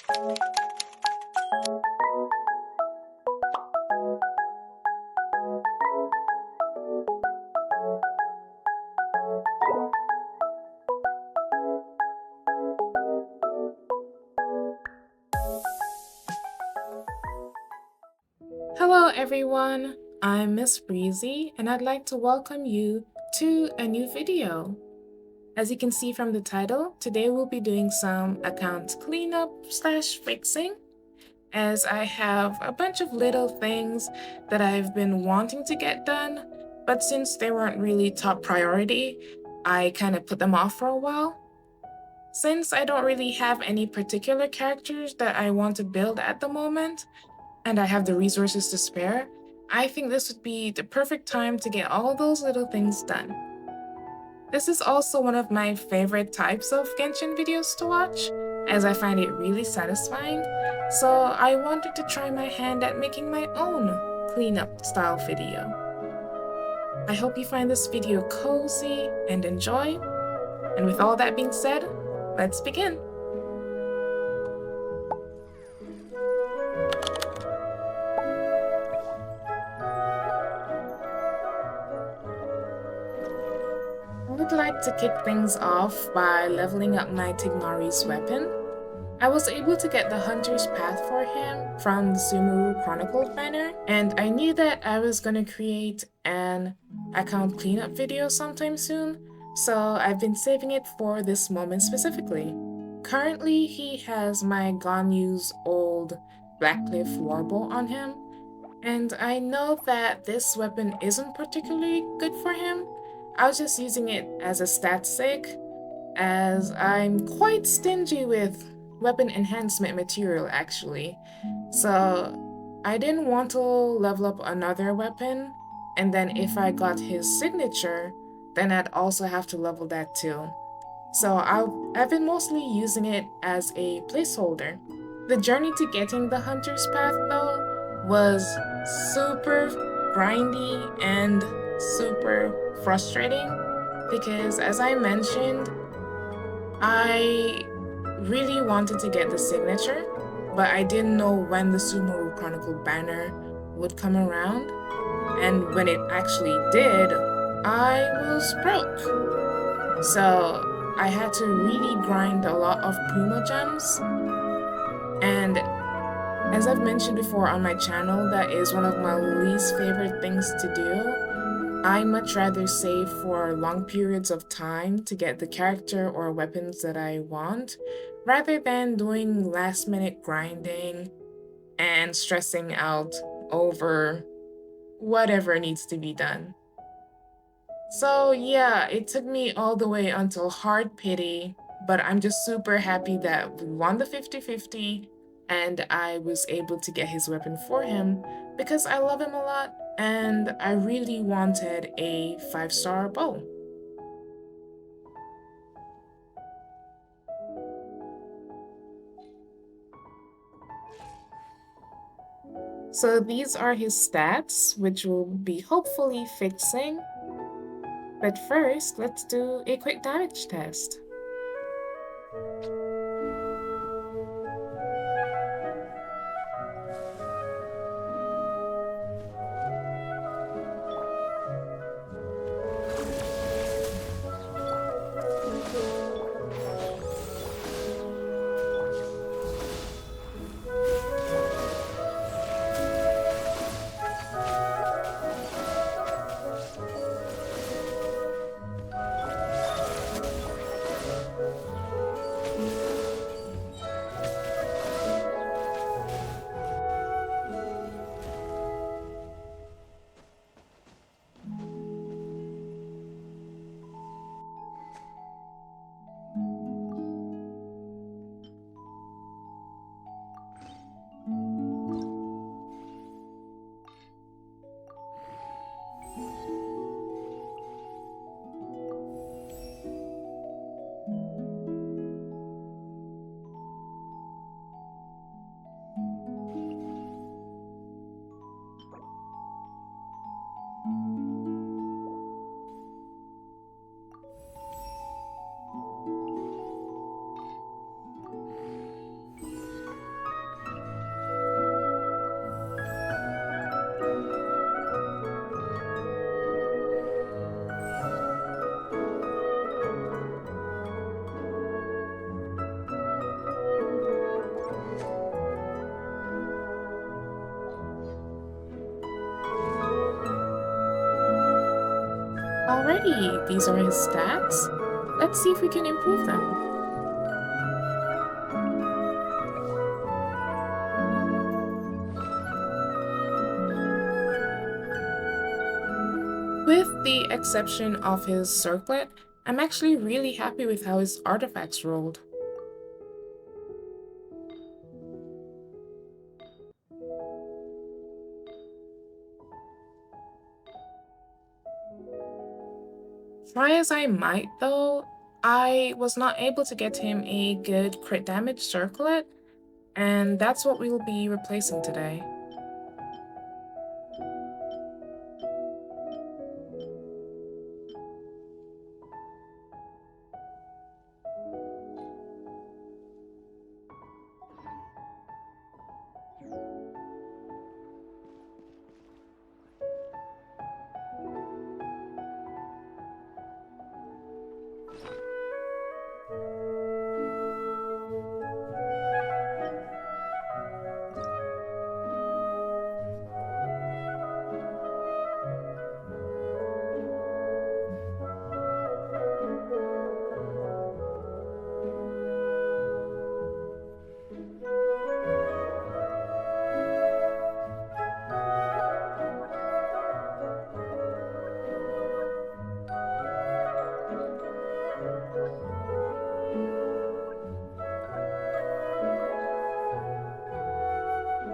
Hello everyone, I'm Miss Breezy and I'd like to welcome you to a new video. As you can see from the title, today we'll be doing some account cleanup slash fixing, as I have a bunch of little things that I've been wanting to get done, but since they weren't really top priority, I kind of put them off for a while. Since I don't really have any particular characters that I want to build at the moment, and I have the resources to spare, I think this would be the perfect time to get all those little things done. This is also one of my favorite types of Genshin videos to watch, as I find it really satisfying, so I wanted to try my hand at making my own cleanup style video. I hope you find this video cozy and enjoy, and with all that being said, let's begin! I would like to kick things off by leveling up my Tighnari's weapon. I was able to get the Hunter's Path for him from the Sumeru Chronicles banner, and I knew that I was going to create an account cleanup video sometime soon, so I've been saving it for this moment specifically. Currently, he has my Ganyu's old Blackcliff Warbow on him, and I know that this weapon isn't particularly good for him. I was just using it as a stat sake, as I'm quite stingy with weapon enhancement material actually. So I didn't want to level up another weapon, and then if I got his signature, then I'd also have to level that too. So I've been mostly using it as a placeholder. The journey to getting the Hunter's Path though was super grindy and super frustrating, because as I mentioned, I really wanted to get the signature, but I didn't know when the Sumeru Chronicle banner would come around, and when it actually did, I was broke. So I had to really grind a lot of Primo gems, and as I've mentioned before on my channel, that is one of my least favorite things to do. I much rather save for long periods of time to get the character or weapons that I want, rather than doing last minute grinding and stressing out over whatever needs to be done. So yeah, it took me all the way until Hard Pity, but I'm just super happy that we won the 50-50 and I was able to get his weapon for him because I love him a lot and I really wanted a 5-star bow. So these are his stats, which we'll be hopefully fixing. But first, let's do a quick damage test. Alrighty, these are his stats. Let's see if we can improve them. With the exception of his circlet, I'm actually really happy with how his artifacts rolled. Try as I might though, I was not able to get him a good crit damage circlet, and that's what we will be replacing today.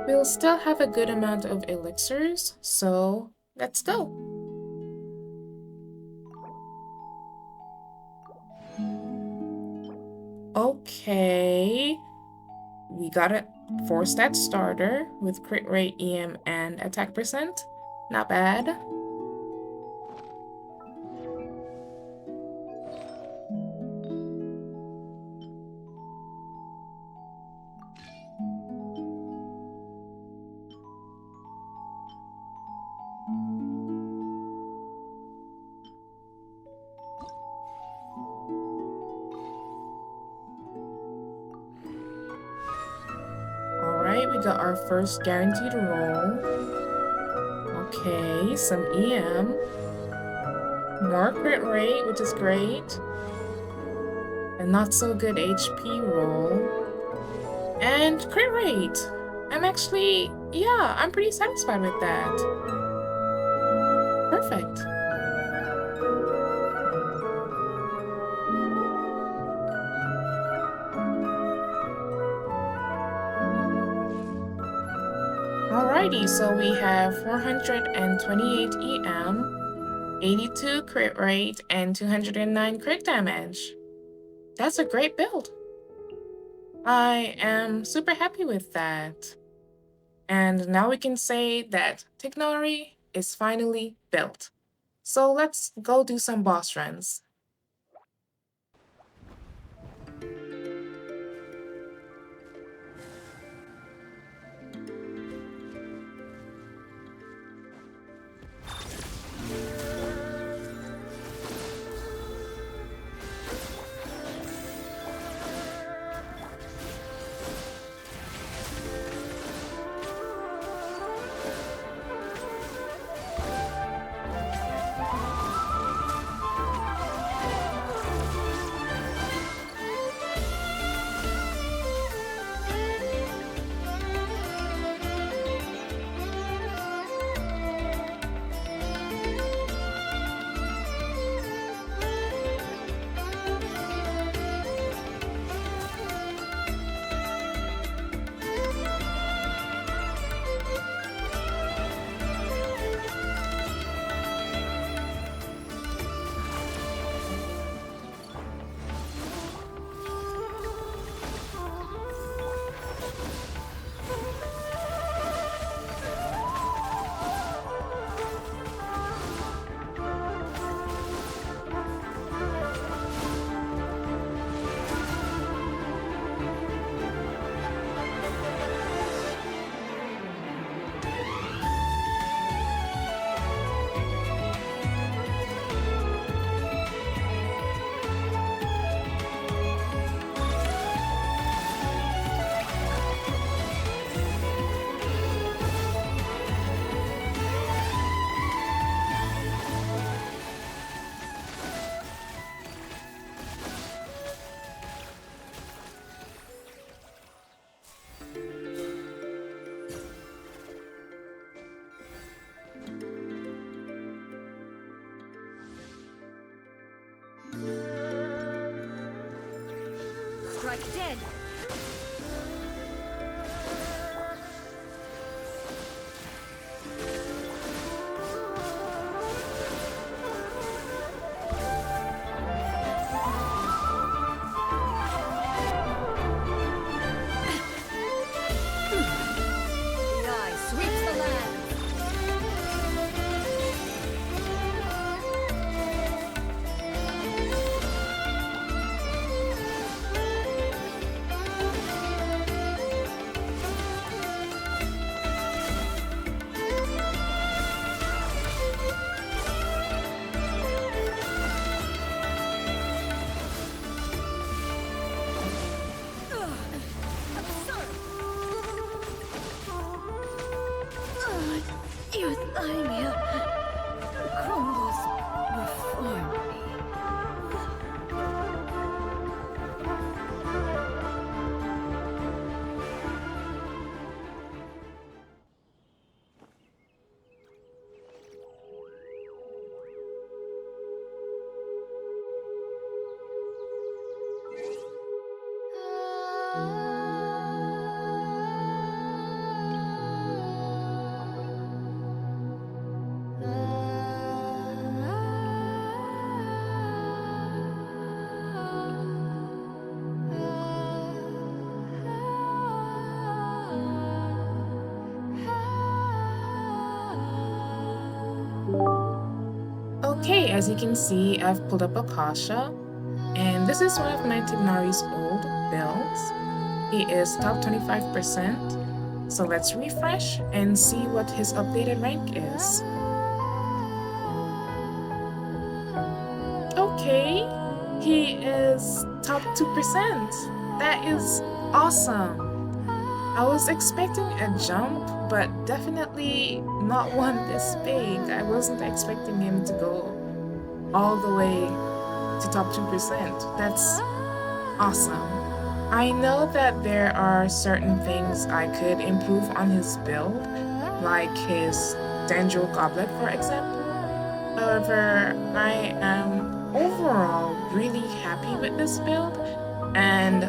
We'll still have a good amount of elixirs, so let's go. Okay, we got a 4-stat starter with crit rate, EM, and attack percent. Not bad. Alright, we got our first guaranteed roll. Okay, some EM. More crit rate, which is great. A not so good HP roll. And crit rate! I'm pretty satisfied with that. Perfect. Alrighty, so we have 428 EM, 82 crit rate, and 209 crit damage. That's a great build. I am super happy with that. And now we can say that Tignari is finally built. So let's go do some boss runs. like dead. The eye sweeps the land. Youth, I'm here. Crumbles before me. Okay, as you can see, I've pulled up Akasha, and this is one of my Tignari's old builds. He is top 25%, so let's refresh and see what his updated rank is. Okay, he is top 2%. That is awesome. I was expecting a jump, but definitely not one this big. I wasn't expecting him to go all the way to top 2%. That's awesome. I know that there are certain things I could improve on his build, like his Dendro Goblet, for example. However, I am overall really happy with this build, and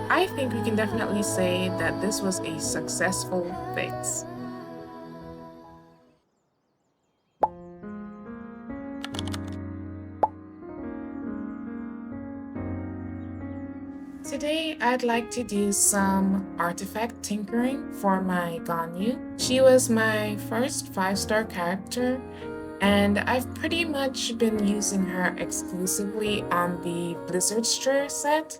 I think we can definitely say that this was a successful fix. Today, I'd like to do some artifact tinkering for my Ganyu. She was my first 5-star character, and I've pretty much been using her exclusively on the Blizzard Strayer set.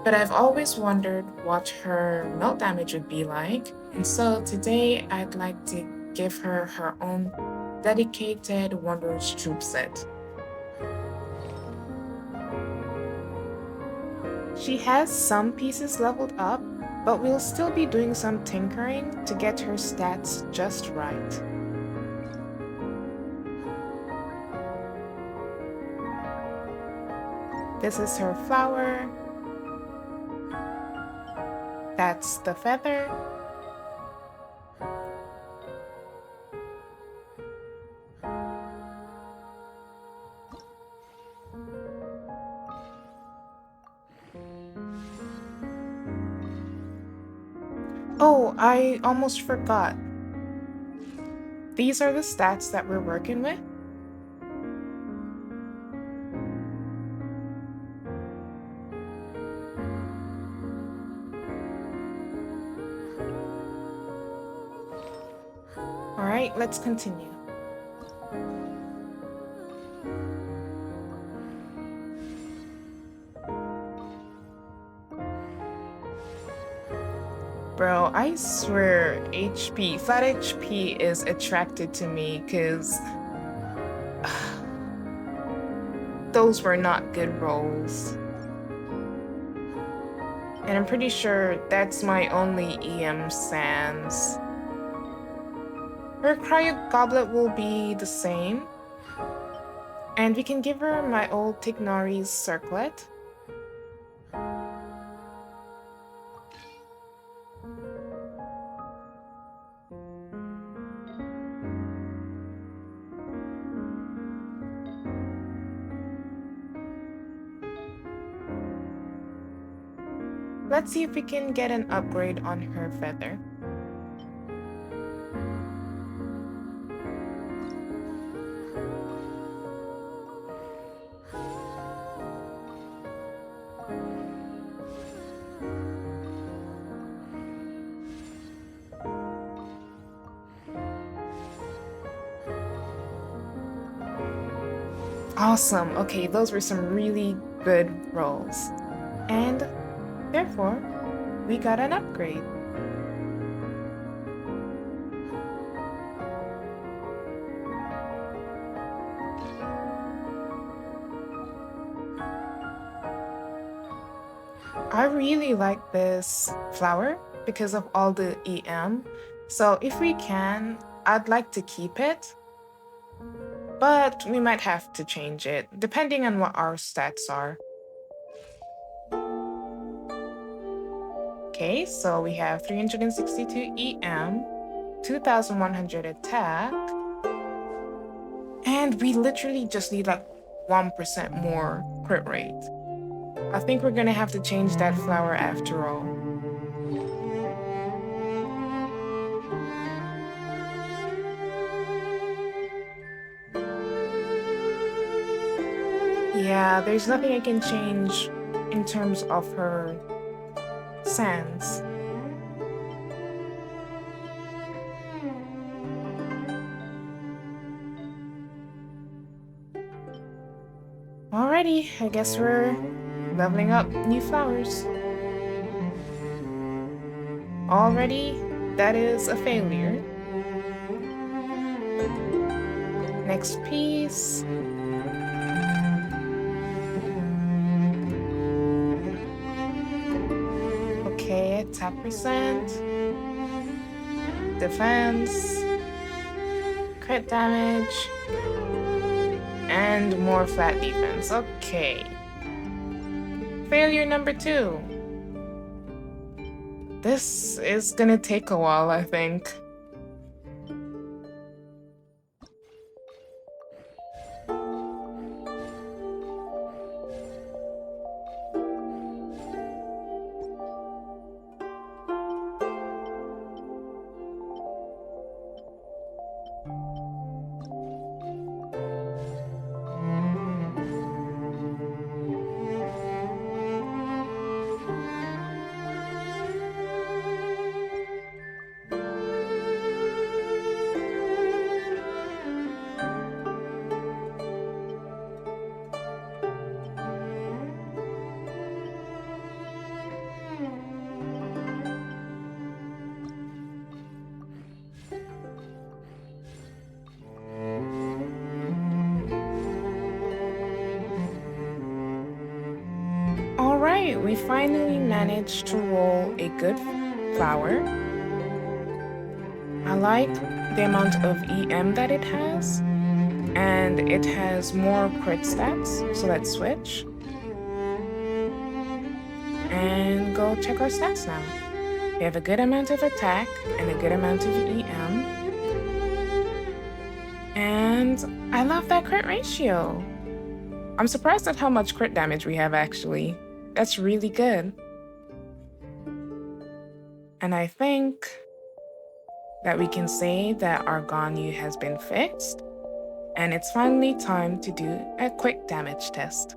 But I've always wondered what her melt damage would be like, and so today I'd like to give her her own dedicated Wanderer's Troop set. She has some pieces leveled up, but we'll still be doing some tinkering to get her stats just right. This is her flower. That's the feather. Oh, I almost forgot. These are the stats that we're working with. Alright, let's continue. Bro, I swear flat HP is attracted to me because those were not good rolls. And I'm pretty sure that's my only EM sans. Her Cryo Goblet will be the same. And we can give her my old Tignari's Circlet. let's see if we can get an upgrade on her feather. Awesome. Okay, those were some really good rolls. And therefore, we got an upgrade. I really like this flower because of all the EM. So if we can, I'd like to keep it. But we might have to change it, depending on what our stats are. Okay, so we have 362 EM, 2100 attack, and we literally just need like 1% more crit rate. I think we're gonna have to change that flower after all. Yeah, there's nothing I can change in terms of her sands. Alrighty, I guess we're leveling up new flowers. Already, that is a failure. Next piece. Okay, attack percent, defense, crit damage, and more flat defense. Okay. Failure number 2. This is gonna take a while, I think. Alright, we finally managed to roll a good flower. I like the amount of EM that it has, and it has more crit stats, so let's switch. And go check our stats now. We have a good amount of attack and a good amount of EM. And I love that crit ratio. I'm surprised at how much crit damage we have actually. That's really good. And I think that we can say that our Ganyu has been fixed, and it's finally time to do a quick damage test.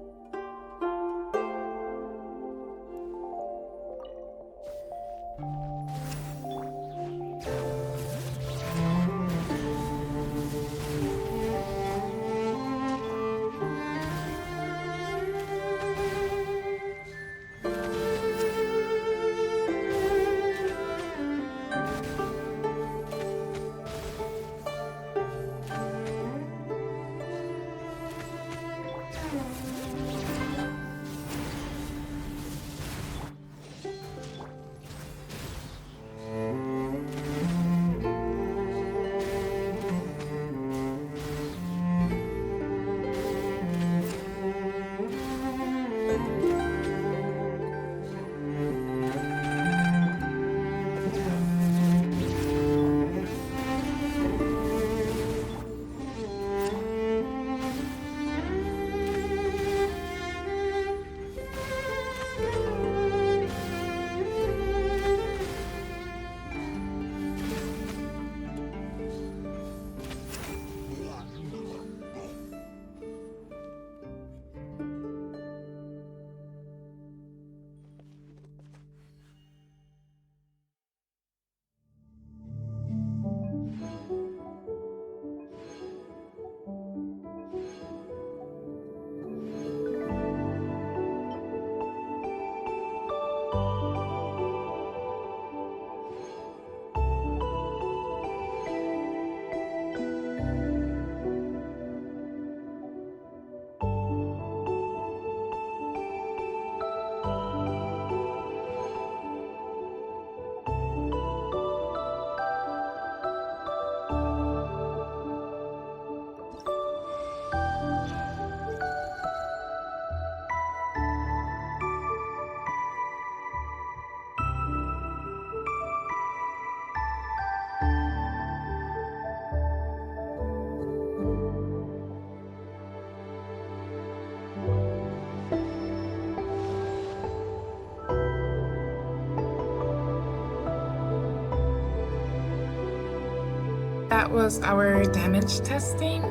that was our damage testing,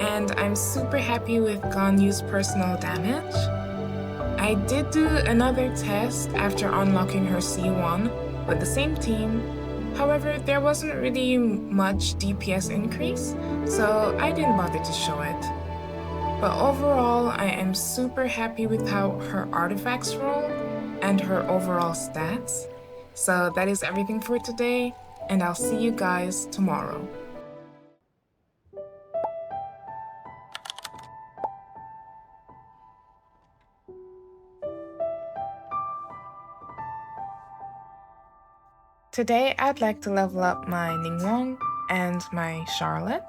and I'm super happy with Ganyu's personal damage. I did do another test after unlocking her C1 with the same team. However, there wasn't really much DPS increase, so I didn't bother to show it. But overall, I am super happy with how her artifacts roll and her overall stats. So that is everything for today, and I'll see you guys tomorrow. Today, I'd like to level up my Ningguang and my Charlotte.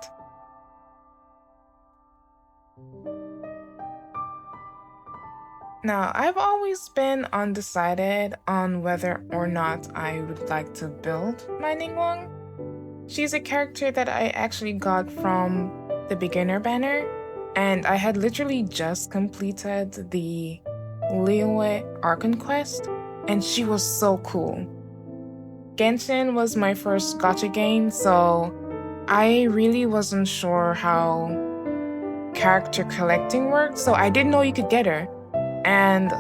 Now, I've always been undecided on whether or not I would like to build my Ningguang. She's a character that I actually got from the beginner banner, and I had literally just completed the Liyue Archon quest, and she was so cool. Genshin was my first gacha game, so I really wasn't sure how character collecting worked, so I didn't know you could get her. And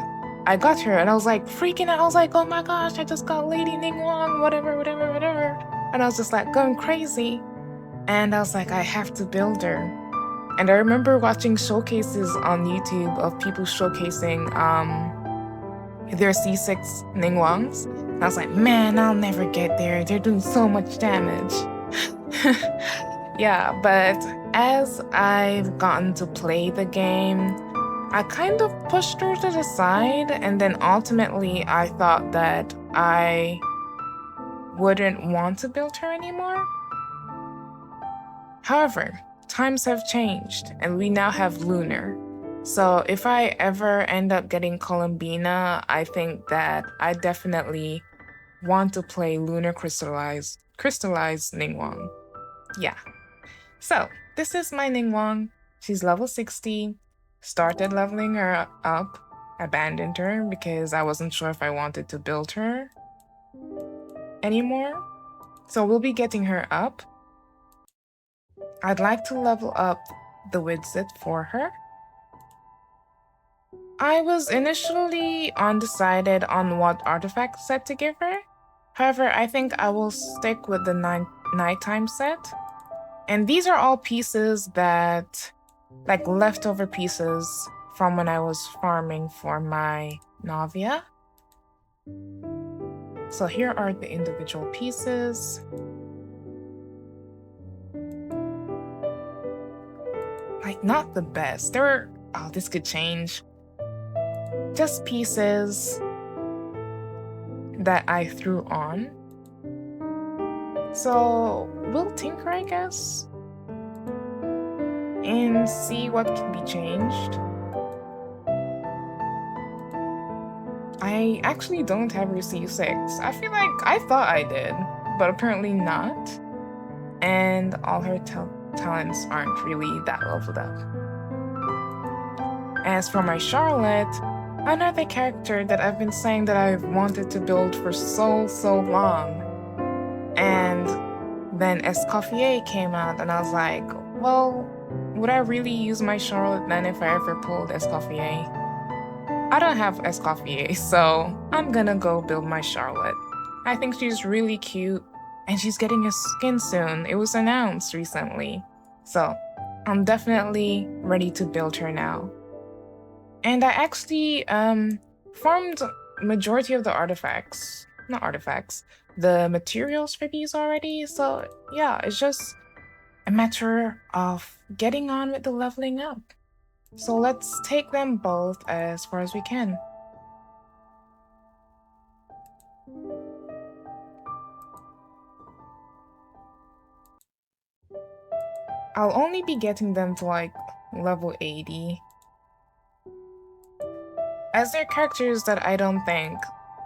I got her, and I was like freaking out. I was like, oh my gosh, I just got Lady Ningguang, whatever. And I was just like going crazy. And I was like, I have to build her. And I remember watching showcases on YouTube of people showcasing their C6 Ningguangs. And I was like, man, I'll never get there. They're doing so much damage. Yeah, but as I've gotten to play the game, I kind of pushed her to the side, and then ultimately I thought that I wouldn't want to build her anymore. However, times have changed, and we now have Lunar. So if I ever end up getting Columbina, I think that I definitely want to play Lunar Crystallized Ningguang. Yeah. So this is my Ningguang. She's level 60. Started leveling her up, abandoned her because I wasn't sure if I wanted to build her anymore. So we'll be getting her up. I'd like to level up the Widget for her. I was initially undecided on what artifact set to give her. However, I think I will stick with the nighttime set. And these are all pieces that, like leftover pieces from when I was farming for my Navia. So here are the individual pieces. Like, not the best. Oh, this could change. Just pieces that I threw on. So we'll tinker, I guess, and see what can be changed. I actually don't have her C6. I feel like I thought I did, but apparently not. And all her talents aren't really that leveled up. As for my Charlotte, another character that I've been saying that I've wanted to build for so long. And then Escoffier came out, and I was like, well, would I really use my Charlotte then if I ever pulled Escoffier? I don't have Escoffier, so I'm gonna go build my Charlotte. I think she's really cute, and she's getting a skin soon. It was announced recently. So I'm definitely ready to build her now. And I actually farmed majority of the the materials for these already. So yeah, it's just a matter of getting on with the leveling up. So let's take them both as far as we can. I'll only be getting them to like level 80. As they're characters that I don't think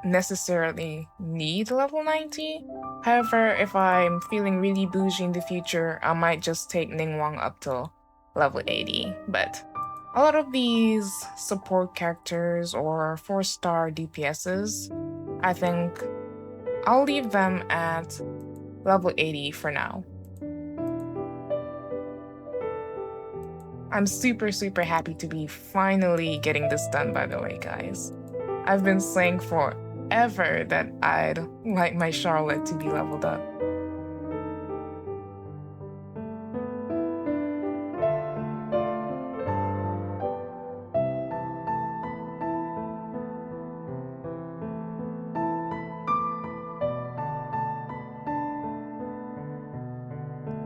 necessarily need level 90. However, if I'm feeling really bougie in the future, I might just take Ningguang up to level 80. But a lot of these support characters or 4-star DPSs, I think I'll leave them at level 80 for now. I'm super, super happy to be finally getting this done, by the way, guys. I've been saying forever that I'd like my Charlotte to be leveled up.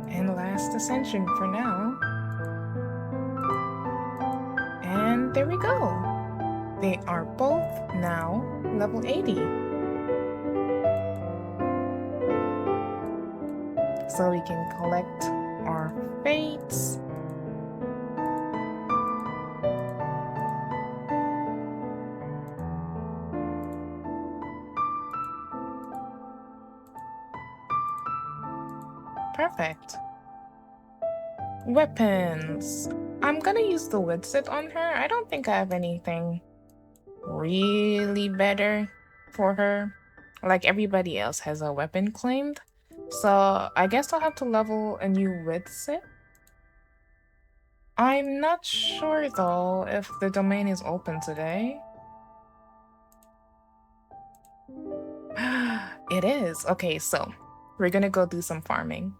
And last ascension for now. And there we go. They are both now level 80. So we can collect our fates. Perfect. Weapons. I'm gonna use the Widset on her. I don't think I have anything really better for her. Like everybody else has a weapon claimed. So I guess I'll have to level a new Widset. I'm not sure though if the domain is open today. It is. Okay, so we're gonna go do some farming.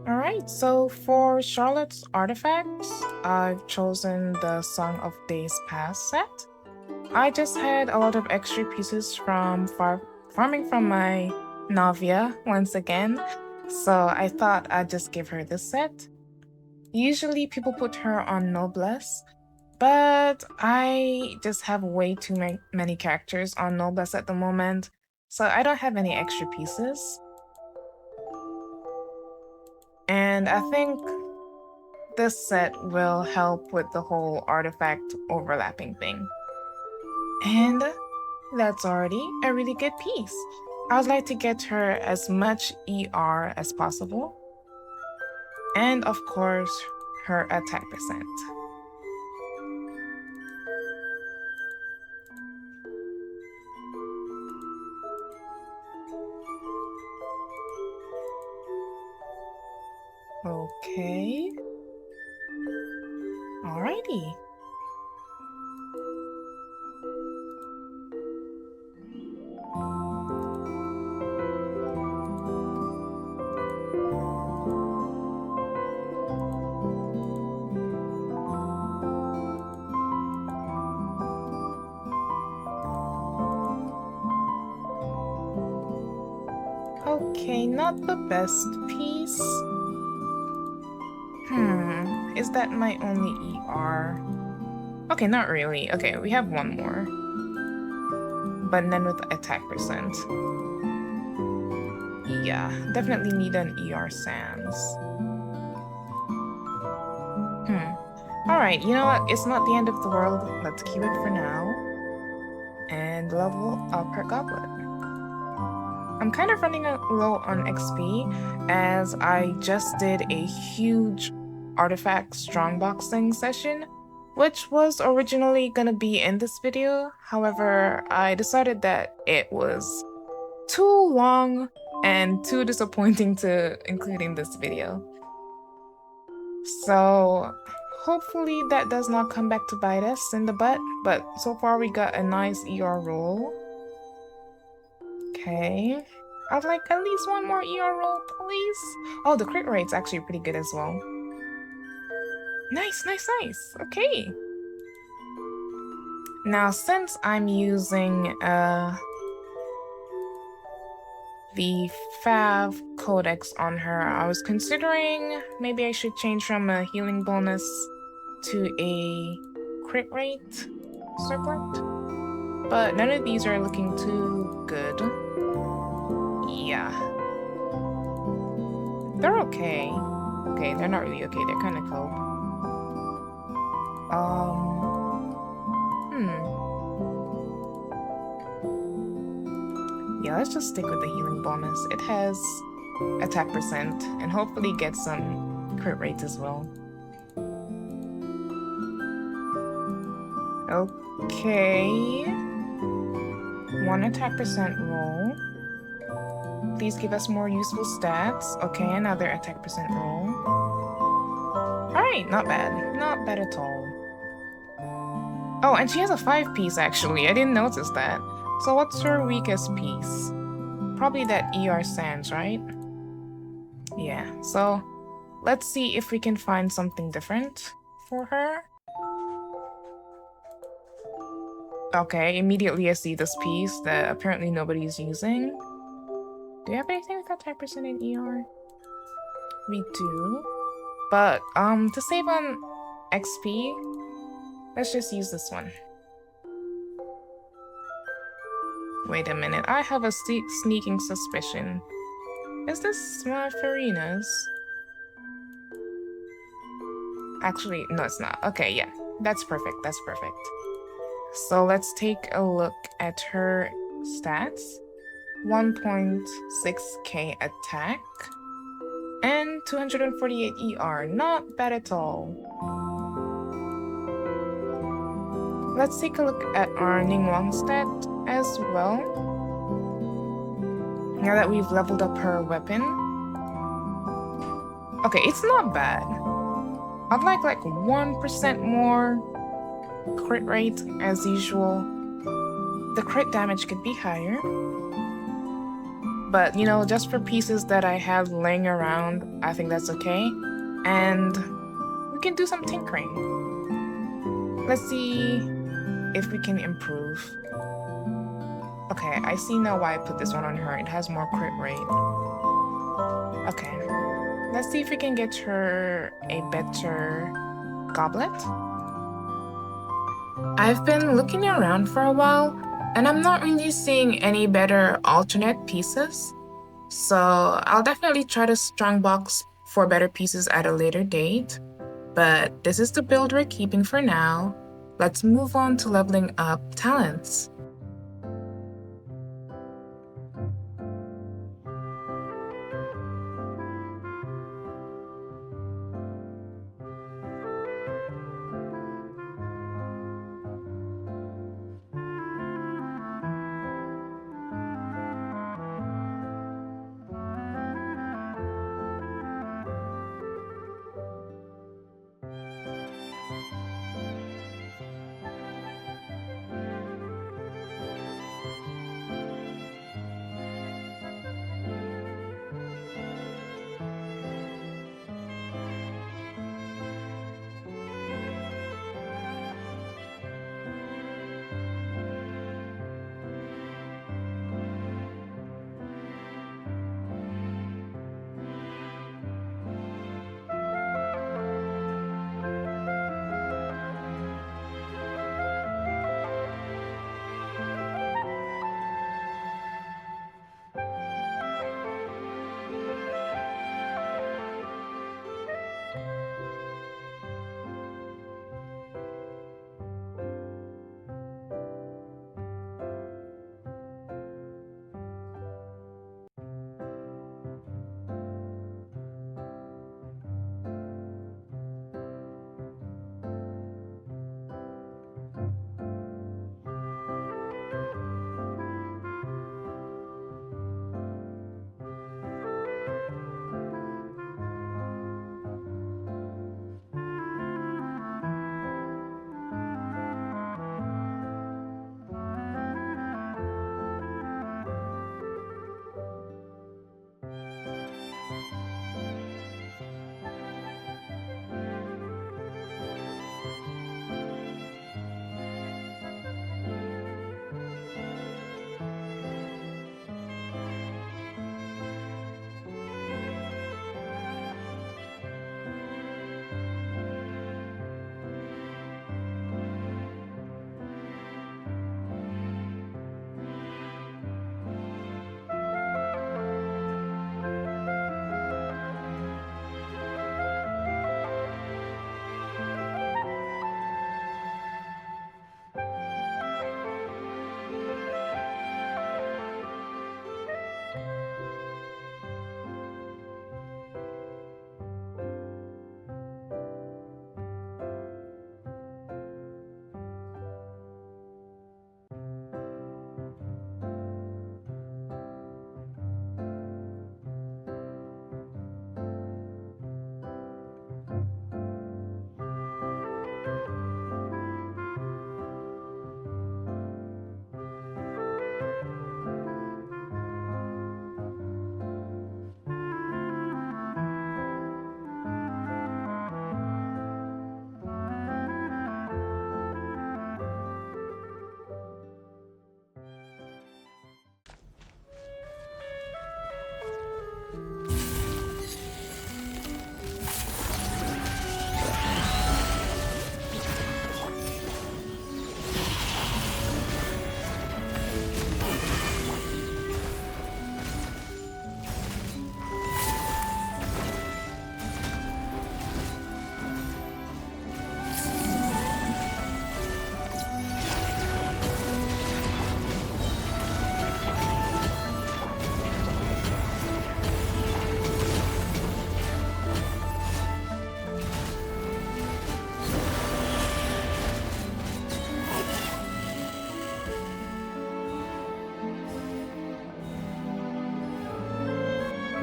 Alright, so for Charlotte's artifacts, I've chosen the Song of Days Past set. I just had a lot of extra pieces from farming from my Navia once again, so I thought I'd just give her this set. Usually people put her on Noblesse, but I just have way too many characters on Noblesse at the moment, so I don't have any extra pieces. And I think this set will help with the whole artifact overlapping thing. And that's already a really good piece. I would like to get her as much ER as possible. And of course, her attack percent. Okay. Alrighty. Okay, not the best piece. Is that my only ER? Okay, not really. Okay, we have one more. But none with attack percent. Yeah, definitely need an ER Sans. Alright, you know what? It's not the end of the world. Let's keep it for now. And level up her goblet. I'm kind of running low on XP as I just did a huge artifact strongboxing session, which was originally gonna be in this video. However, I decided that it was too long and too disappointing to include in this video. So hopefully that does not come back to bite us in the butt, but so far we got a nice ER roll. Okay. I'd like at least one more ER roll, please. Oh, the crit rate's actually pretty good as well. Nice, nice, nice. Okay. Now, since I'm using the Fav Codex on her, I was considering maybe I should change from a healing bonus to a crit rate circlet. But none of these are looking too good. Yeah. They're okay. Okay, they're not really okay. They're kind of cold. Yeah, let's just stick with the healing bonus. It has attack percent and hopefully get some crit rates as well. Okay. 1 attack percent roll. Please give us more useful stats. Okay, another attack percent roll. Alright, not bad. Not bad at all. Oh, and she has a 5-piece actually. I didn't notice that. So what's her weakest piece? Probably that ER Sans, right? Yeah, so let's see if we can find something different for her. Okay, immediately I see this piece that apparently nobody's using. Do you have anything with that type percent in ER? We do. But, to save on XP, let's just use this one. Wait a minute, I have a sneaking suspicion. Is this my Farina's? Actually, no, it's not. Okay, yeah, that's perfect, that's perfect. So let's take a look at her stats. 1.6k attack and 248 ER. Not bad at all. Let's take a look at our Ningguang stat as well. Now that we've leveled up her weapon. Okay, it's not bad. I'd like 1% more crit rate as usual. The crit damage could be higher. But, you know, just for pieces that I have laying around, I think that's okay. And we can do some tinkering. Let's see if we can improve. Okay, I see now why I put this one on her. It has more crit rate. Okay. Let's see if we can get her a better goblet. I've been looking around for a while, and I'm not really seeing any better alternate pieces. So I'll definitely try to strongbox for better pieces at a later date. But this is the build we're keeping for now. Let's move on to leveling up talents.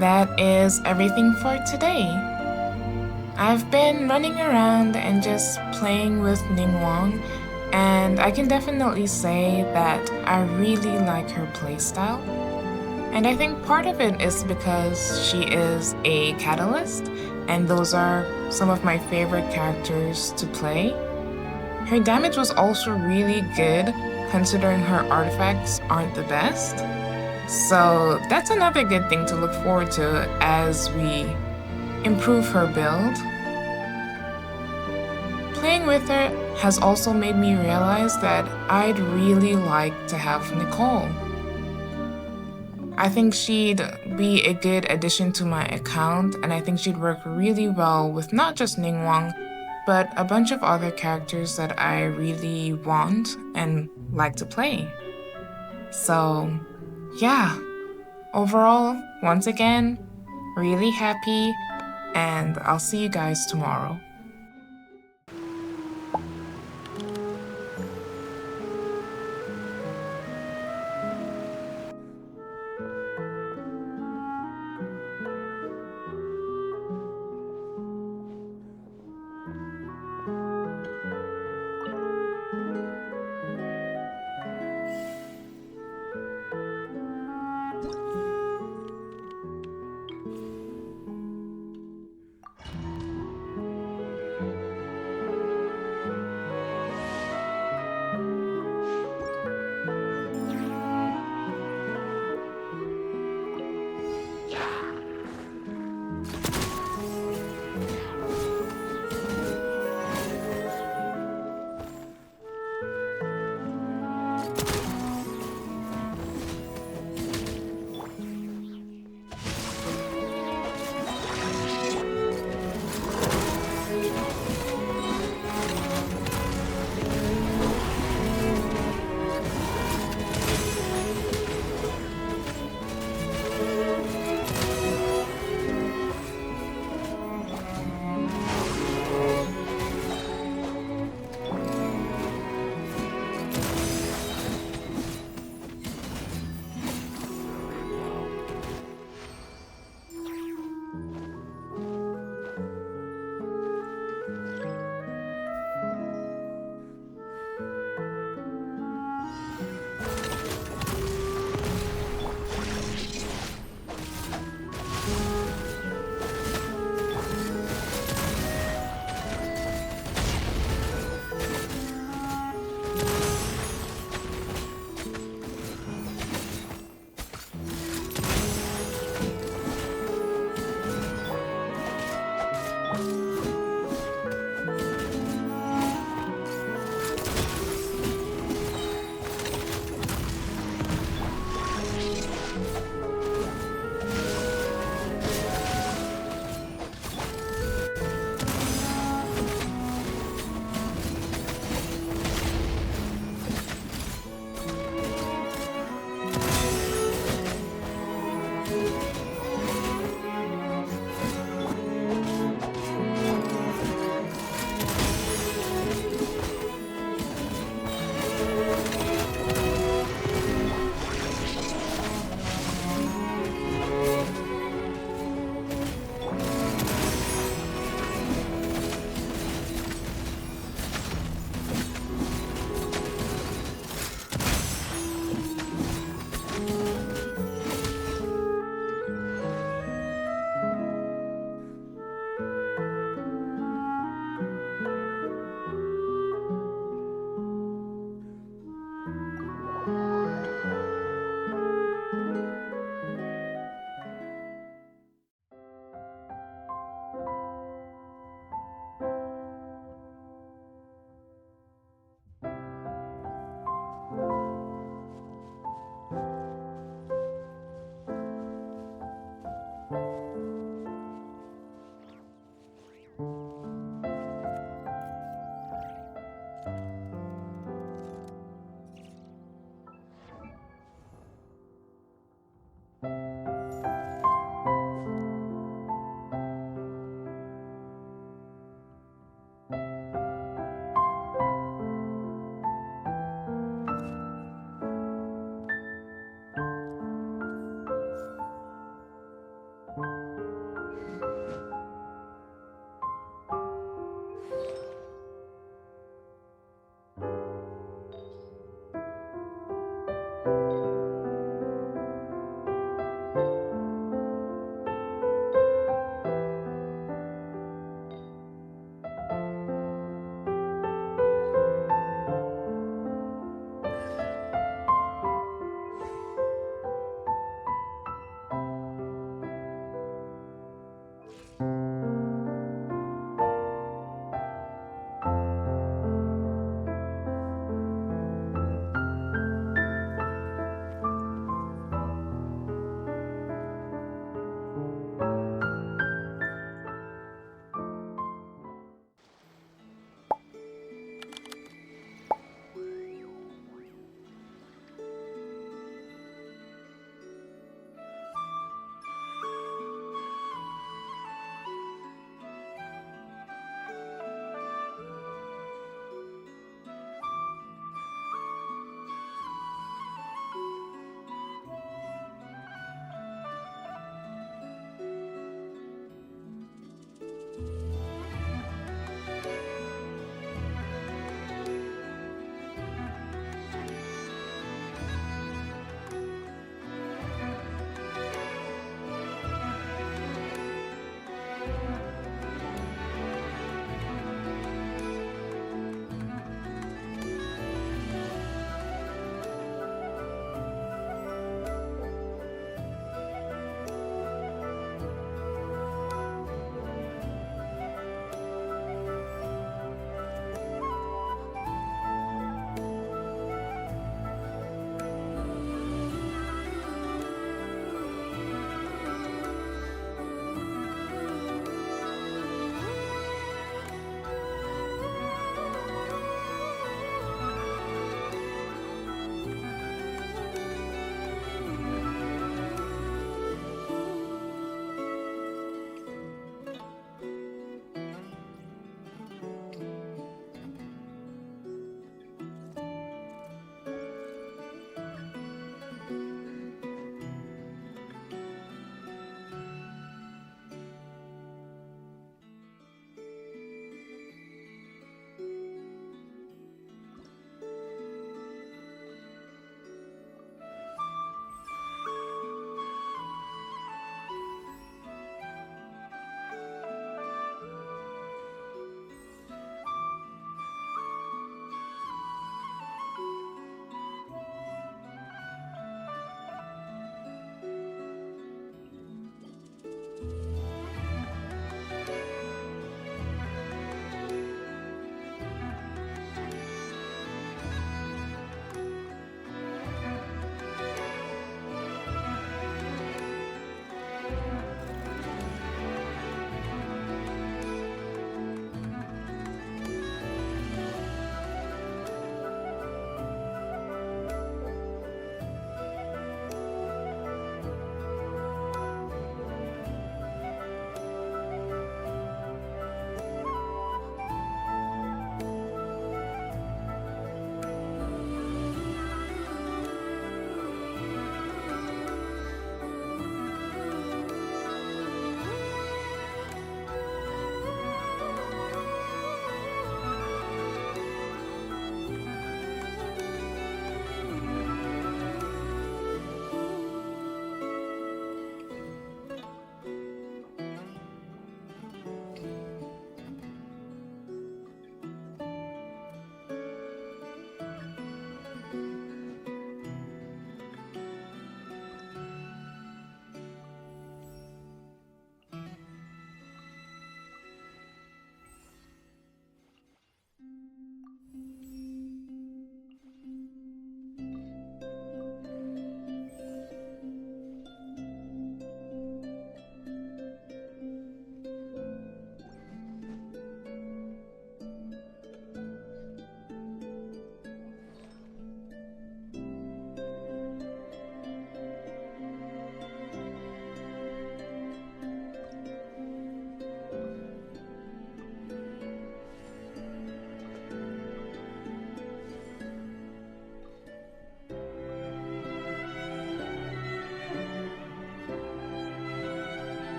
that is everything for today. I've been running around and just playing with Ningguang, and I can definitely say that I really like her playstyle. And I think part of it is because she is a catalyst, and those are some of my favorite characters to play. Her damage was also really good, considering her artifacts aren't the best. So that's another good thing to look forward to as we improve her build. Playing with her has also made me realize that I'd really like to have Nicole. I think she'd be a good addition to my account, and I think she'd work really well with not just Ningguang, but a bunch of other characters that I really want and like to play. So, yeah, overall, once again, really happy, and I'll see you guys tomorrow.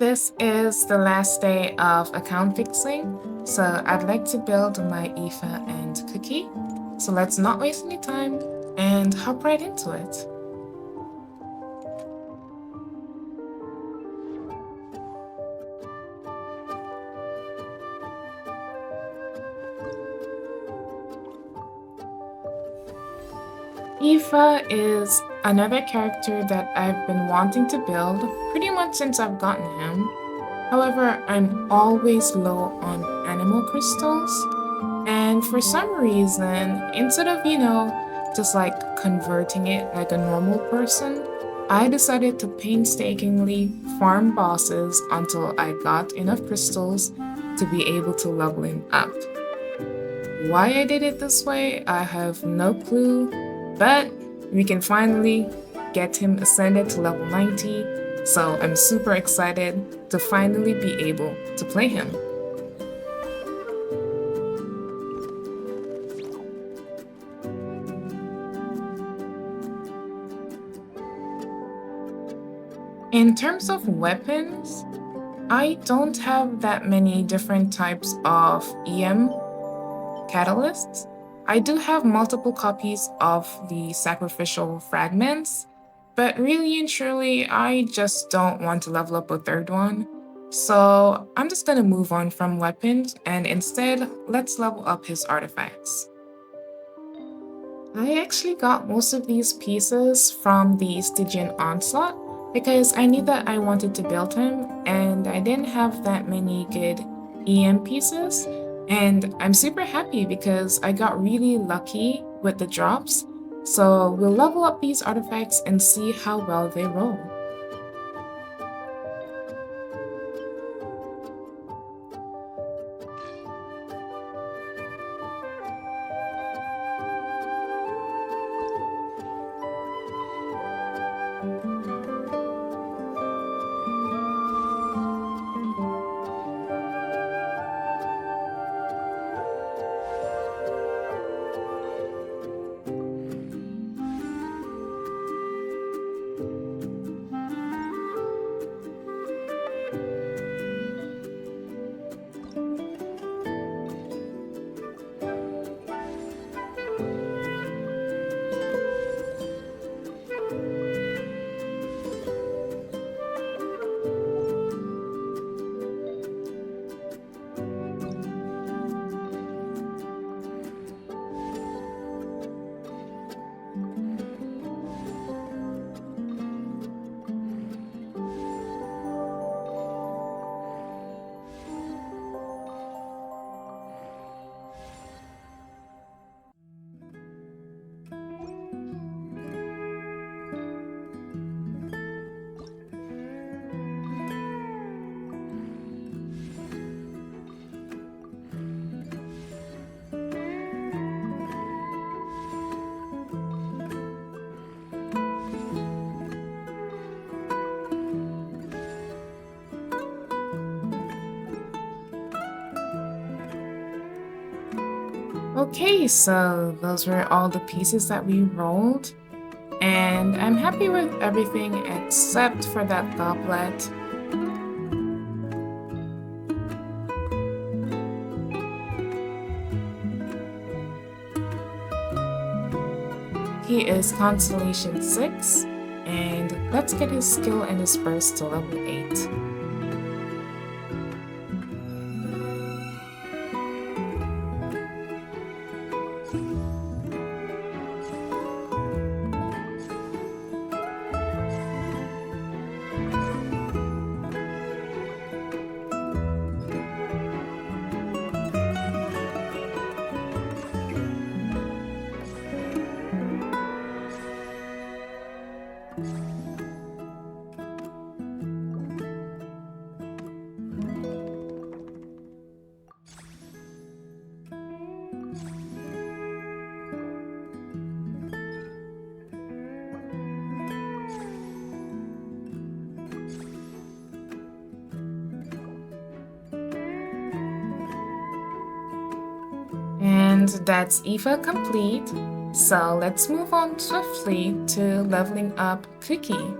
This is the last day of account fixing, so I'd like to build my Aoife and Cookie. So let's not waste any time and hop right into it. Aoife is another character that I've been wanting to build pretty much since I've gotten him. However, I'm always low on animal crystals, and for some reason, instead of, just like converting it like a normal person, I decided to painstakingly farm bosses until I got enough crystals to be able to level him up. Why I did it this way, I have no clue, but we can finally get him ascended to level 90, so I'm super excited to finally be able to play him. In terms of weapons, I don't have that many different types of EM catalysts. I do have multiple copies of the sacrificial fragments, but really and truly, I just don't want to level up a third one. So I'm just gonna move on from weapons and instead, let's level up his artifacts. I actually got most of these pieces from the Stygian Onslaught because I knew that I wanted to build him and I didn't have that many good EM pieces. And I'm super happy because I got really lucky with the drops. So we'll level up these artifacts and see how well they roll. Okay, so those were all the pieces that we rolled, and I'm happy with everything except for that goblet. He is Constellation 6, and let's get his skill and his burst to level 8. And that's Aoife complete. So let's move on swiftly to leveling up Cookie.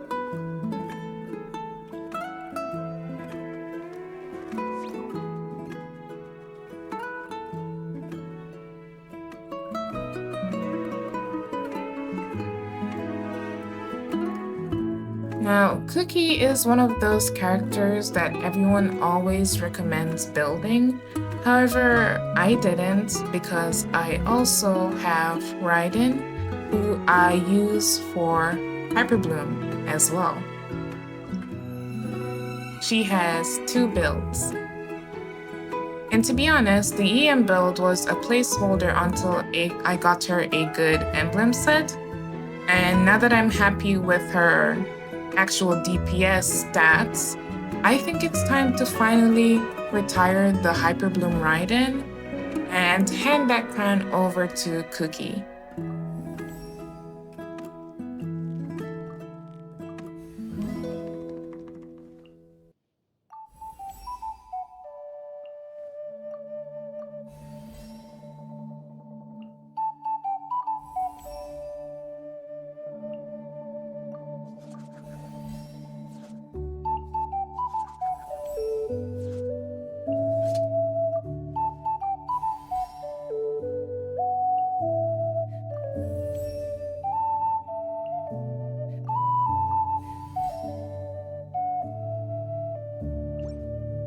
Now, Cookie is one of those characters that everyone always recommends building. However, I didn't because I also have Raiden, who I use for Hyperbloom as well. She has 2 builds. And to be honest, the EM build was a placeholder until I got her a good emblem set. And now that I'm happy with her actual DPS stats, I think it's time to finally retire the Hyperbloom Raiden and hand that crown over to Cookie.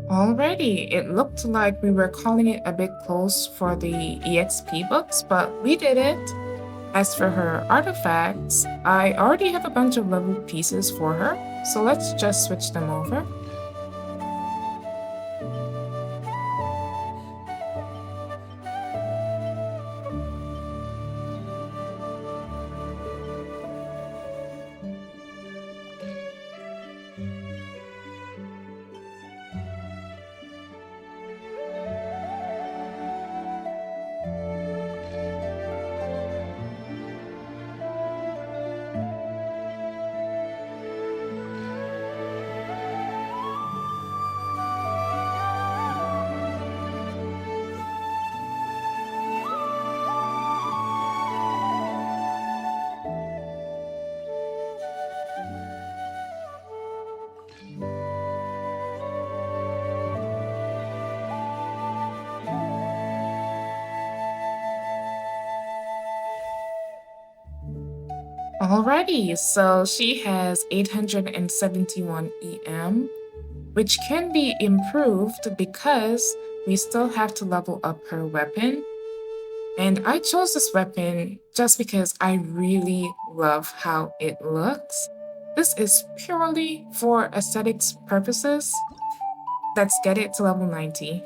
Alrighty, it looked like we were calling it a bit close for the EXP books, but we did it. As for her artifacts, I already have a bunch of level pieces for her, so let's just switch them over. Alrighty, so she has 871 EM, which can be improved because we still have to level up her weapon. And I chose this weapon just because I really love how it looks. This is purely for aesthetics purposes. Let's get it to level 90.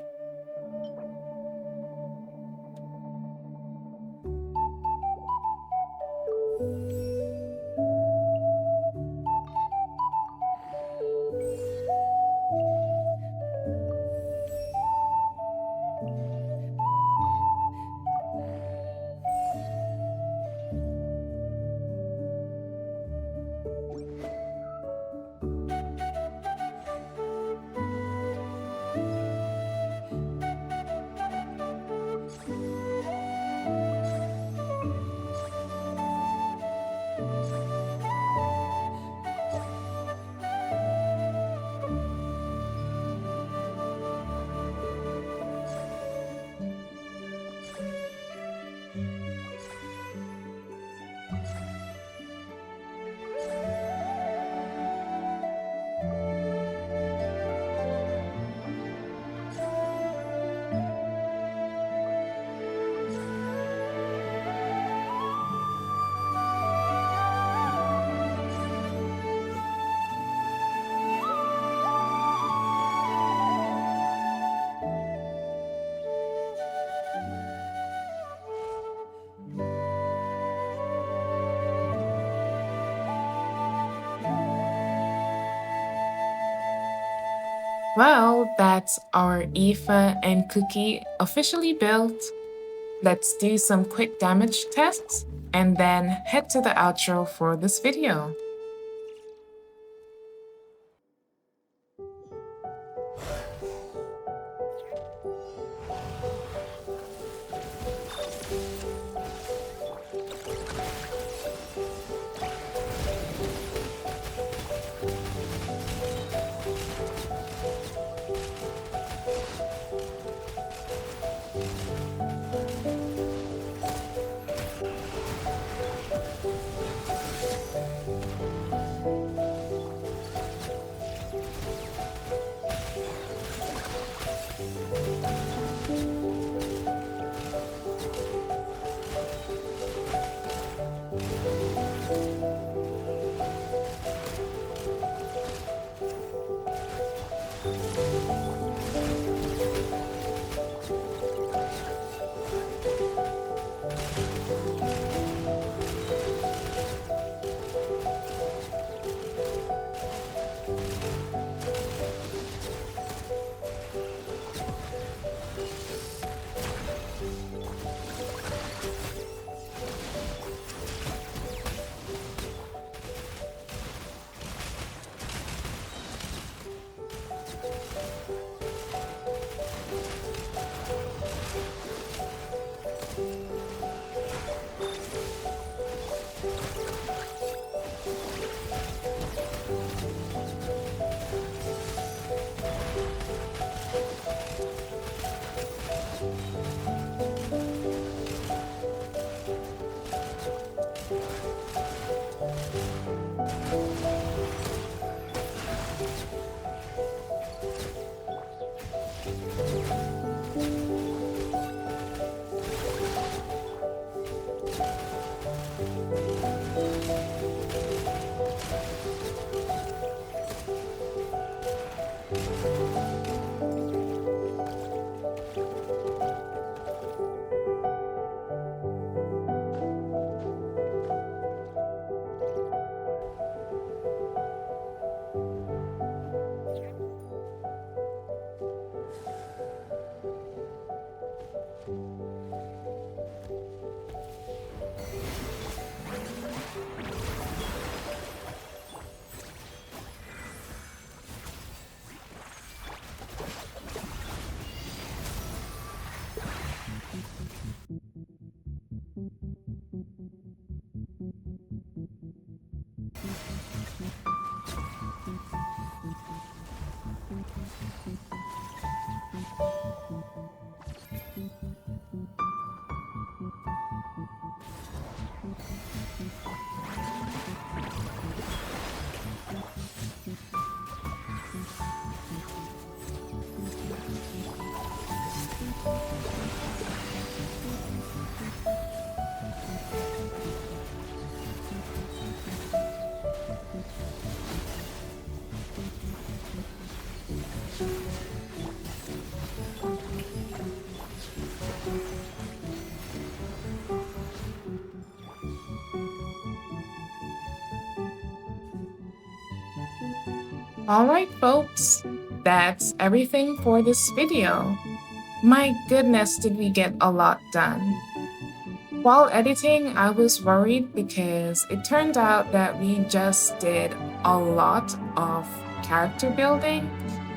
Well, that's our Aoife and Cookie officially built. Let's do some quick damage tests and then head to the outro for this video. Alright folks, that's everything for this video. My goodness, did we get a lot done. While editing, I was worried because it turned out that we just did a lot of character building,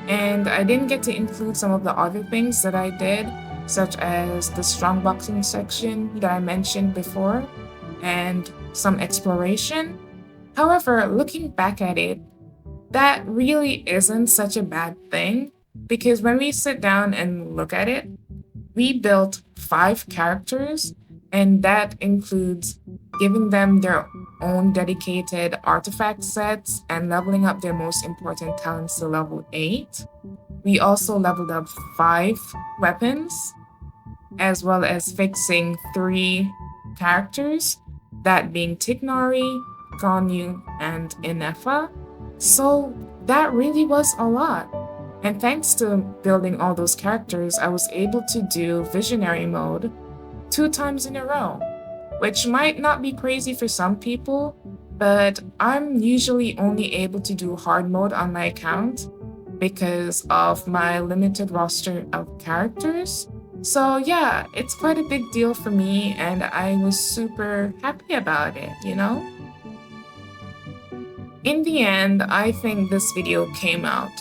and I didn't get to include some of the other things that I did, such as the strongboxing section that I mentioned before, and some exploration. However, looking back at it, that really isn't such a bad thing, because when we sit down and look at it, we built 5 characters, and that includes giving them their own dedicated artifact sets and leveling up their most important talents to level 8. We also leveled up 5 weapons, as well as fixing 3 characters, that being Tignari, Ganyu, and Inefa. So that really was a lot. And thanks to building all those characters, I was able to do Visionary mode 2 times in a row, which might not be crazy for some people, but I'm usually only able to do hard mode on my account because of my limited roster of characters. So yeah, it's quite a big deal for me, and I was super happy about it, you know? In the end, I think this video came out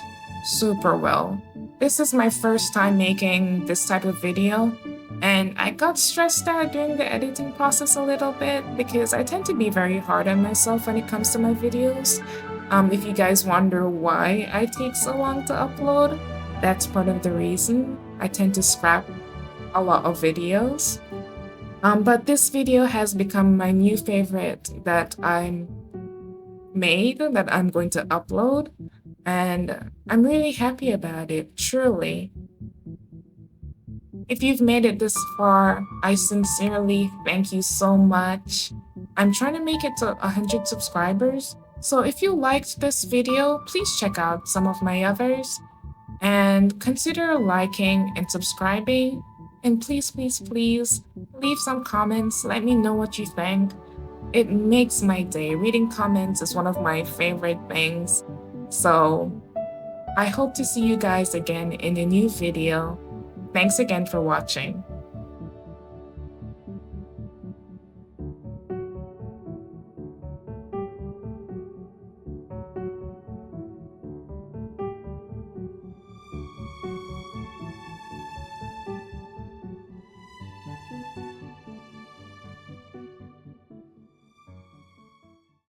super well. This is my first time making this type of video, and I got stressed out during the editing process a little bit because I tend to be very hard on myself when it comes to my videos. If you guys wonder why I take so long to upload, that's part of the reason. I tend to scrap a lot of videos. But this video has become my new favorite that I'm going to upload, and I'm really happy about it, truly. If you've made it this far, I sincerely thank you so much. I'm trying to make it to 100 subscribers, so if you liked this video, please check out some of my others, and consider liking and subscribing, and please leave some comments, let me know what you think. It makes my day. Reading comments is one of my favorite things. So I hope to see you guys again in a new video. Thanks again for watching.